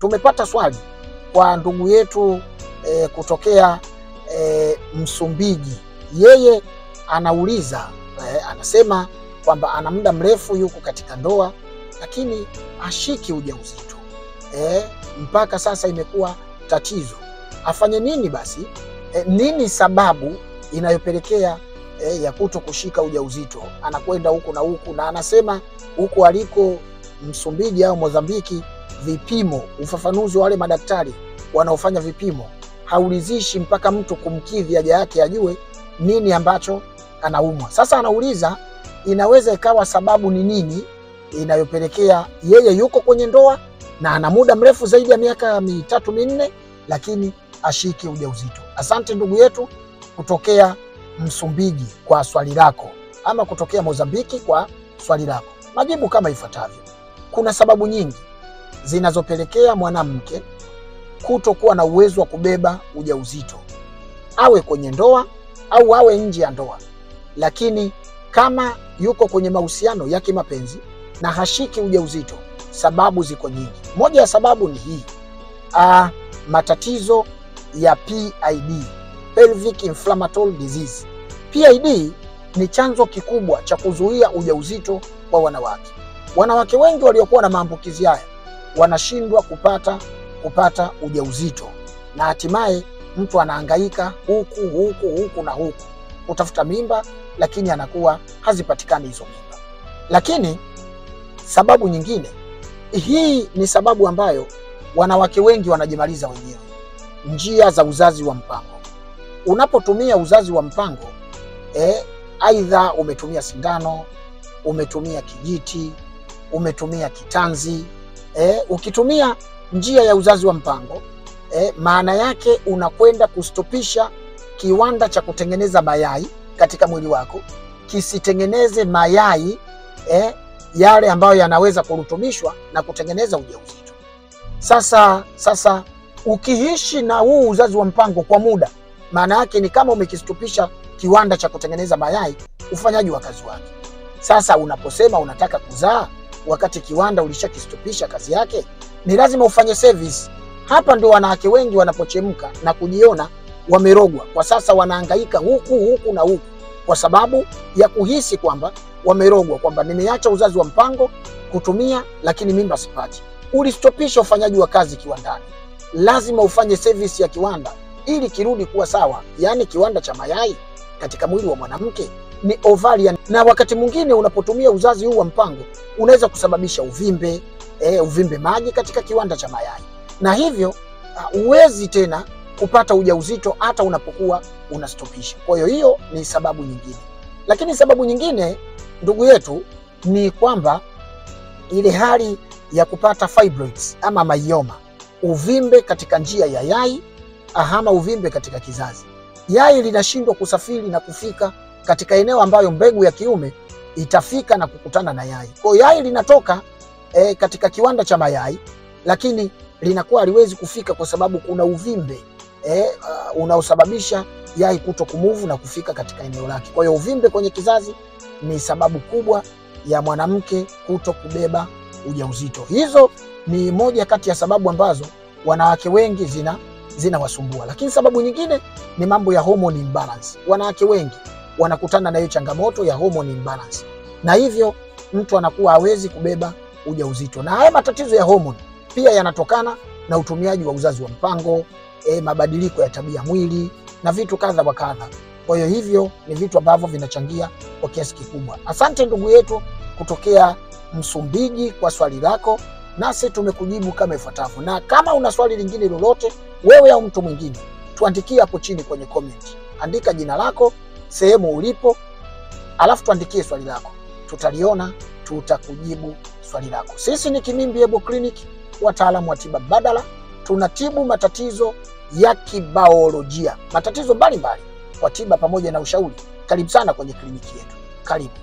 tumepata swali kwa ndugu yetu kutokea Msumbiji. Yeye anauliza anasema kwamba ana muda mrefu yuko katika ndoa lakini hashiki ujauzito. Mpaka sasa imekuwa tatizo. Afanye nini basi? Nini sababu inayopelekea ya kuto kushika ujauzito? Anakwenda huku na huku, na anasema huku aliko Msumbiji au Mozambiki, vipimo, ufafanuzi wa wale madaktari wanaofanya vipimo haulizishi mpaka mtu kumkidhi haja yake ajue nini ambacho anaumwa. Sasa anauliza inaweza ikawa sababu ni nini inayopelekea yeye yuko kwenye ndoa na ana muda mrefu zaidi ya miaka 3-4 lakini ashiki ujauzito. Asante ndugu yetu kutokea Msumbiji kwa swali lako, ama kutokea Mozambiki kwa swali lako. Majibu kama ifuatavyo. Kuna sababu nyingi zinazopelekea mwanamke kutokuwa na uwezo wa kubeba ujauzito, awe kwenye ndoa au awe nje ya ndoa. Lakini kama yuko kwenye mahusiano ya kimapenzi na hashiki ujauzito, sababu ziko nyingi. Moja ya sababu ni hii, matatizo ya PID, pelvic inflammatory disease. PID ni chanzo kikubwa cha kuzuia ujauzito kwa wanawake. Wanawake wengi waliokuwa na maambukizi haya wanashindwa kupata ujauzito, na hatimaye mtu anahangaika huku na huku kutafuta mimba, lakini anakuwa hazipatikani hizo mimba. Lakini sababu nyingine, hii ni sababu ambayo wanawake wengi wanajimaliza wenyewe, njia za uzazi wa mpango. Unapotumia uzazi wa mpango, aidha umetumia sindano, umetumia kijiti, umetumia kitanzi, ukitumia njia ya uzazi wa mpango, maana yake unakwenda kustopisha kiwanda cha kutengeneza mayai katika mwili wako kisitengeneze mayai yale ambayo yanaweza kurutubishwa na kutengeneza ujauzito. Sasa ukiishi na huu uzazi wa mpango kwa muda, maana yake ni kama umekistopisha kiwanda cha kutengeneza mayai ufanyaji wa kazi wake. Sasa unaposema unataka kuzaa wakati kiwanda ulishakistopisha kazi yake, ni lazima ufanye service. Hapa ndio wanawake wengi wanapochemka na kujiona wamerogwa. Kwa sasa wanahangaika huku na huku kwa sababu ya kuhisi kwamba wamerogwa, kwamba nimeacha uzazi wa mpango kutumia lakini mimba sipati. Ulistopisha ufanyaji wa kazi kiwandani. Lazima ufanye service ya kiwanda ili kirudi kuwa sawa. Yaani kiwanda cha mayai katika mwili wa mwanamke ni ovarian, na wakati mwingine unapotumia uzazi huu wa mpango unaweza kusababisha uvimbe maji katika kiwanda cha mayai, na hivyo huwezi tena kupata ujauzito hata unapokuwa unastopisha. Kwa hiyo ni sababu nyingine. Lakini sababu nyingine ndugu yetu ni kwamba ile hali ya kupata fibroids ama myoma, uvimbe katika njia ya yai ama uvimbe katika kizazi. Yai linashindwa kusafiri na kufika katika eneo ambayo mbegu ya kiume itafika na kukutana na yai. Kwa hiyo yai linatoka katika kiwanda cha mayai, lakini linakuwa haliwezi kufika kwa sababu kuna uvimbe unaosababisha yai kuto kumuvu na kufika katika eneo lake. Kwa hiyo uvimbe kwenye kizazi ni sababu kubwa ya mwanamke kuto kubeba ujauzito. Hizo ni moja kati ya sababu ambazo wanawake wengi zinawasumbua. Lakini sababu nyingine ni mambo ya hormone imbalance. Wanawake wengi wanakutana na hiyo changamoto ya hormone imbalance, na hivyo mtu anakuwa hawezi kubeba ujauzito. Na haya matatizo ya hormone pia yanatokana na utumiaji wa uzazi wa mpango, mabadiliko ya tabia mwili na vitu kadha wa kadha. Kwa hiyo hivyo ni vitu ambavyo vinachangia kwa kiasi kikubwa. Asante ndugu yetu kutokea Msumbiji kwa swali lako, nasi tumekujibu kama ifuatavyo. Na kama una swali lingine lolote, wewe au mtu mwingine, tuandikie hapo chini kwenye comment. Andika jina lako, sehemu ulipo, alafu tuandikie swali lako. Tutaliona, tutakujibu swali lako. Sisi ni Kimimbi Herbal Clinic, wataalamu wa tiba mbadala. Tunatibu matatizo ya kibaolojia, matatizo mbalimbali kwa tiba pamoja na ushauri. Karibu sana kwenye kliniki yetu. Karibu.